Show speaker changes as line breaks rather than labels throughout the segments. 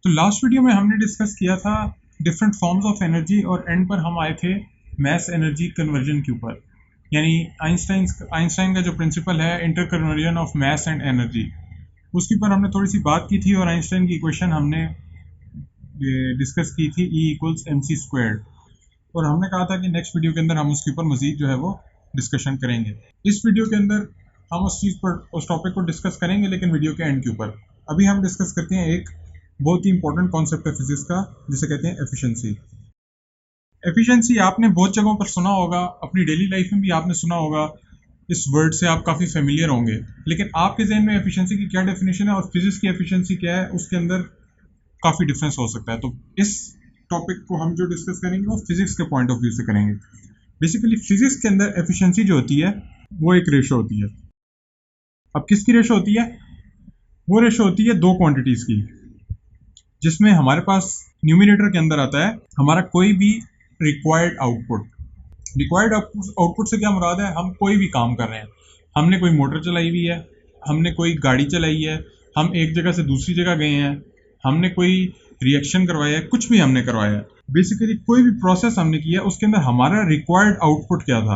तो last video में हमने डिस्कस किया था डिफरेंट फॉर्म्स ऑफ एनर्जी और एंड पर हम आए थे मैस एनर्जी कन्वर्जन के ऊपर, यानी आइंस्टाइन का जो प्रिंसिपल है inter conversion of mass and energy, उसके ऊपर हमने थोड़ी सी बात की थी और आइंस्टाइन की इक्वेशन हमने डिस्कस की थी E equals M C squared. और हमने कहा था कि नेक्स्ट वीडियो के अंदर हम उसके ऊपर मजीद जो है वो डिस्कशन करेंगे। इस वीडियो के अंदर हम उस चीज़ पर उस टॉपिक को डिस्कस करेंगे, लेकिन वीडियो के एंड के ऊपर। अभी हम डिस्कस करते हैं एक बहुत ही इंपॉर्टेंट कॉन्सेप्ट है फिजिक्स का, जिसे कहते हैं एफिशिएंसी। एफिशिएंसी आपने बहुत जगहों पर सुना होगा, अपनी डेली लाइफ में भी आपने सुना होगा, इस वर्ड से आप काफ़ी फेमिलियर होंगे। लेकिन आपके जहन में एफिशिएंसी की क्या डेफिनेशन है और फिजिक्स की एफिशिएंसी क्या है, उसके अंदर काफ़ी डिफरेंस हो सकता है। तो इस टॉपिक को हम जो डिस्कस करेंगे वो फिजिक्स के पॉइंट ऑफ व्यू से करेंगे। बेसिकली फिजिक्स के अंदर एफिशिएंसी जो होती है वो एक रेशो होती है। अब किसकी रेशो होती है? वो रेशो होती है दो क्वांटिटीज़ की, जिसमें हमारे पास न्यूमिनेटर के अंदर आता है हमारा कोई भी रिक्वायर्ड आउटपुट। रिक्वायर्ड आउटपुट से क्या मुराद है? हम कोई भी काम कर रहे हैं, हमने कोई मोटर चलाई हुई है, हमने कोई गाड़ी चलाई है, हम एक जगह से दूसरी जगह गए हैं, हमने कोई रिएक्शन करवाया है, कुछ भी हमने करवाया है, बेसिकली कोई भी प्रोसेस हमने किया, उसके अंदर हमारा रिक्वायर्ड आउटपुट क्या था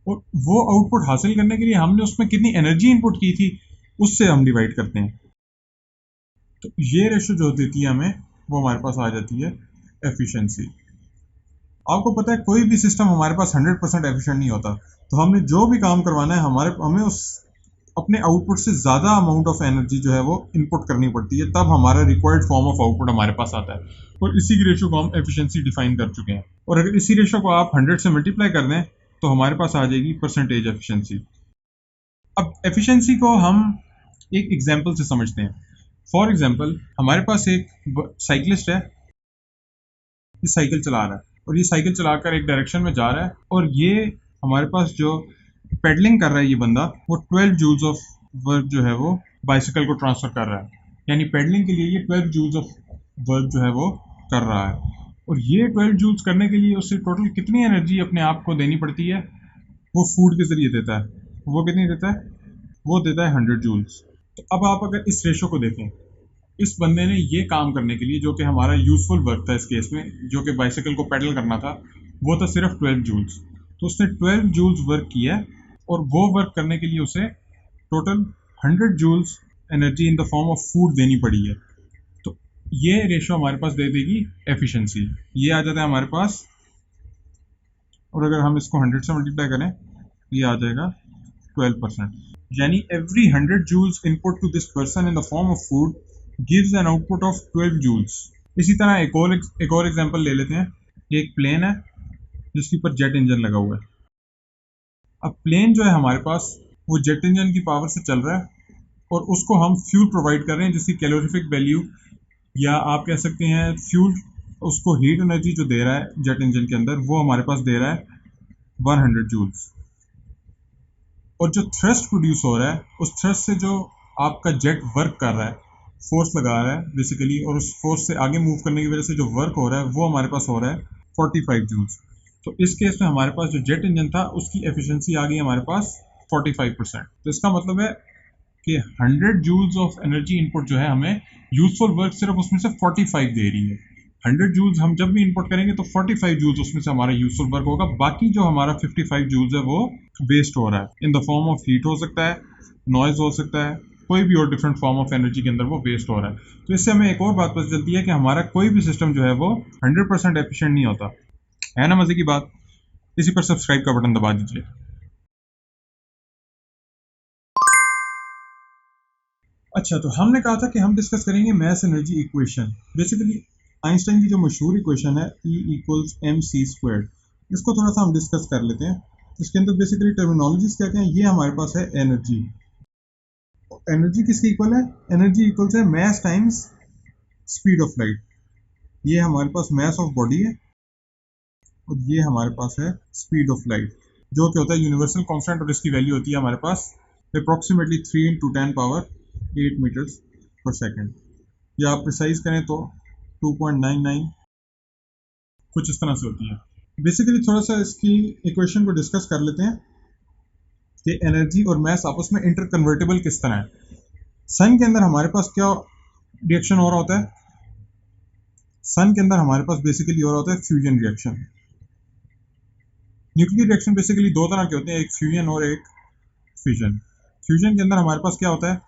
और वो आउटपुट हासिल करने के लिए हमने उसमें कितनी एनर्जी इनपुट की थी, उससे हम डिवाइड करते हैं। तो ये रेशो जो देती है हमें, वो हमारे पास आ जाती है एफिशिएंसी। आपको पता है कोई भी सिस्टम हमारे पास 100% एफिशिएंट नहीं होता, तो हमने जो भी काम करवाना है हमें उस अपने आउटपुट से ज़्यादा अमाउंट ऑफ एनर्जी जो है वो इनपुट करनी पड़ती है, तब हमारा रिक्वायर्ड फॉर्म ऑफ आउटपुट हमारे पास आता है। और इसी की रेशो को हम एफिशिएंसी डिफाइन कर चुके हैं। और अगर इसी रेशो को आप 100 से मल्टीप्लाई कर दें तो हमारे पास आ जाएगी परसेंटेज एफिशिएंसी। अब एफिशिएंसी को हम एक एग्जांपल से समझते हैं। फॉर एग्जांपल, हमारे पास एक साइकिलिस्ट है, ये साइकिल चला रहा है और ये साइकिल चलाकर एक डायरेक्शन में जा रहा है, और ये हमारे पास जो पेडलिंग कर रहा है ये बंदा, वो 12 जूल्स ऑफ वर्क जो है वो बाइसिकल को ट्रांसफर कर रहा है। यानी पेडलिंग के लिए ये 12 जूल्स ऑफ वर्क जो है वो कर रहा है। और ये 12 जूल्स करने के लिए उससे टोटल कितनी एनर्जी अपने आप को देनी पड़ती है? वो फूड के जरिए देता है। वो कितनी देता है? वो देता है 100 जूल्स। तो अब आप अगर इस रेशो को देखें, इस बंदे ने ये काम करने के लिए, जो कि हमारा यूजफुल वर्क था इस केस में, जो कि बाइसिकल को पेडल करना था, वो था सिर्फ 12 जूल्स। तो उसने 12 जूल्स वर्क किया, और वो वर्क करने के लिए उसे total 100 joules energy in the form of food देनी पड़ी है। तो ये रेशो हमारे पास दे देगी एफिशिएंसी। ये आ जाता है हमारे पास, और अगर हम इसको 100 से मल्टीप्लाई करें, ये आ जाएगा 12%। यानी every 100 joules input to this person in the form of food gives an output of 12 joules। इसी तरह एक और एग्जांपल ले लेते हैं। एक प्लेन है जिसके ऊपर जेट इंजन लगा हुआ है। अब प्लेन जो है हमारे पास, वो जेट इंजन की पावर से चल रहा है, और उसको हम फ्यूल प्रोवाइड कर रहे हैं, जिसकी कैलोरीफिक वैल्यू, या आप कह सकते हैं फ्यूल, उसको हीट एनर्जी जो दे रहा है जेट इंजन के अंदर, वो हमारे पास दे रहा है 100 जूल्स। और जो थ्रस्ट प्रोड्यूस हो रहा है, उस थ्रस्ट से जो आपका जेट वर्क कर रहा है, फोर्स लगा रहा है बेसिकली, और उस फोर्स से आगे मूव करने की वजह से जो वर्क हो रहा है वो हमारे पास हो रहा है 45 जूल्स। तो इस केस में हमारे पास जो जेट इंजन था उसकी एफिशिएंसी आ गई हमारे पास 45%। तो इसका मतलब है कि 100 जूल्स ऑफ एनर्जी इनपुट जो है हमें यूजफुल वर्क सिर्फ उसमें से 45 दे रही है। 100 जूल्स हम जब भी इनपुट करेंगे तो 45 जूल्स उसमें से हमारा यूजफुल वर्क होगा, बाकी जो हमारा 55 जूल्स है वो वेस्ट हो रहा है। इन द फॉर्म ऑफ हीट हो सकता है, नॉइज हो सकता है, कोई भी और डिफरेंट फॉर्म ऑफ एनर्जी के अंदर वो वेस्ट हो रहा है। तो इससे हमें एक और बात पता चलती है कि हमारा कोई भी सिस्टम जो है वो 100% एफिशिएंट नहीं होता है। ना मजे की बात? इसी पर सब्सक्राइब का बटन दबा दीजिए। अच्छा, तो हमने कहा था कि हम डिस्कस करेंगे mass energy equation. Basically Einstein की जो मशहूर इक्वेशन है E equals M C squared, इसको थोड़ा सा हम डिस्कस कर लेते हैं। इसके अंदर बेसिकली टर्मिनोलॉजीज क्या क्या है। ये हमारे पास है एनर्जी। एनर्जी किसके इक्वल है? एनर्जी इक्वल्स है mass times speed of light. ये हमारे पास मैस ऑफ बॉडी है, और ये हमारे पास है स्पीड ऑफ लाइट, जो कि होता है यूनिवर्सल कांस्टेंट, और इसकी वैल्यू होती है हमारे पास अप्रॉक्सीमेटली 3 × 10⁻8 मीटर्स पर सेकेंड, या आप प्रिसाइज करें तो 2.99 कुछ इस तरह से होती है। बेसिकली थोड़ा सा इसकी इक्वेशन को डिस्कस कर लेते हैं कि एनर्जी और मैस आपस में इंटर कन्वर्टेबल किस तरह है। सन के अंदर हमारे पास क्या रिएक्शन हो रहा होता है। सन के अंदर हमारे पास बेसिकली हो रहा होता है fusion reaction. Nuclear reaction basically दो तरह के होते हैं, एक फ्यूजन और एक फिजन। फ्यूजन के अंदर हमारे पास क्या होता है,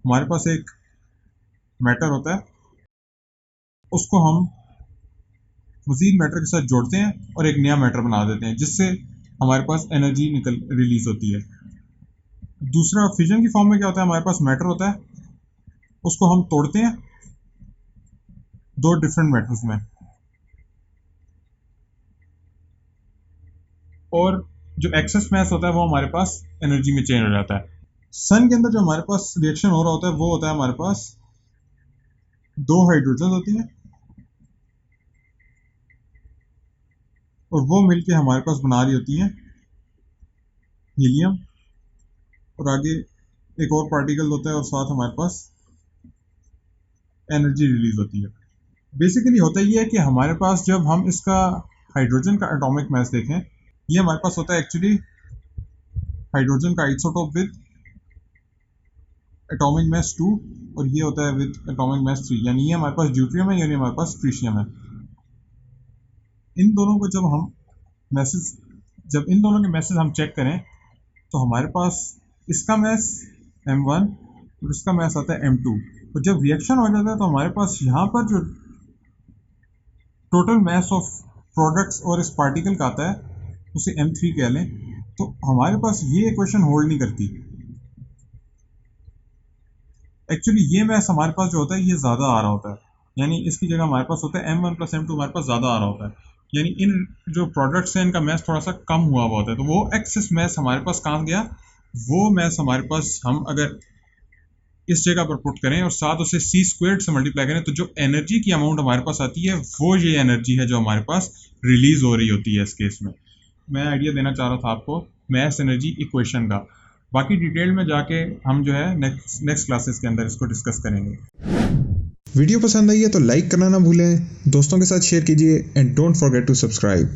हमारे पास एक मैटर होता है, उसको हम मजीद मैटर के साथ जोड़ते हैं और एक नया मैटर बना देते हैं, जिससे हमारे पास एनर्जी रिलीज होती है। दूसरा फिजन की फॉर्म में क्या होता है, हमारे पास मैटर होता है, उसको हम तोड़ते हैं दो डिफरेंट मैटर्स में, और जो एक्सेस मैस होता है वो हमारे पास एनर्जी में चेंज हो जाता है। सन के अंदर जो हमारे पास रिएक्शन हो रहा होता है वो होता है, हमारे पास दो हाइड्रोजन होती हैं और वो मिलके हमारे पास बना रही होती हैं हीलियम, और आगे एक और पार्टिकल होता है और साथ हमारे पास एनर्जी रिलीज होती है। बेसिकली होता ये है कि हमारे पास जब हम इसका हाइड्रोजन का एटॉमिक मास देखें, ये हमारे पास होता है एक्चुअली हाइड्रोजन का आइसोटोप विद एटॉमिक मास 2, और ये होता है विद एटॉमिक मास 3, यानी ये हमारे पास ड्यूट्रियम है, यानी हमारे पास ट्रिशियम है। इन दोनों को जब इन दोनों के मैसेज हम चेक करें तो हमारे पास इसका मैस m1 और इसका मैस आता है m2, और जब रिएक्शन हो जाता है तो हमारे पास यहाँ पर जो टोटल मैस ऑफ प्रोडक्ट्स और इस पार्टिकल का आता है उसे m3 कह लें, तो हमारे पास ये इक्वेशन होल्ड नहीं करती। एक्चुअली ये मैस हमारे पास जो होता है ये ज़्यादा आ रहा होता है, यानी इसकी जगह हमारे पास होता है m1 + m2 हमारे पास ज़्यादा आ रहा होता है, यानी इन जो प्रोडक्ट्स हैं इनका मैस थोड़ा सा कम हुआ हुआ होता है। तो वो एक्सेस मैस हमारे पास कहाँ गया, वो मैस हमारे पास हम अगर इस जगह पर पुट करें और साथ उसे c² से मल्टीप्लाई करें, तो जो एनर्जी की अमाउंट हमारे पास आती है वो ये एनर्जी है जो हमारे पास रिलीज हो रही होती है। इस केस में मैं आइडिया देना चाह रहा था आपको मैस एनर्जी इक्वेशन का, बाकी डिटेल में जाके हम जो है नेक्स्ट क्लासेस के अंदर इसको डिस्कस करेंगे।
वीडियो पसंद आई है तो लाइक करना ना भूलें, दोस्तों के साथ शेयर कीजिए and don't forget to subscribe.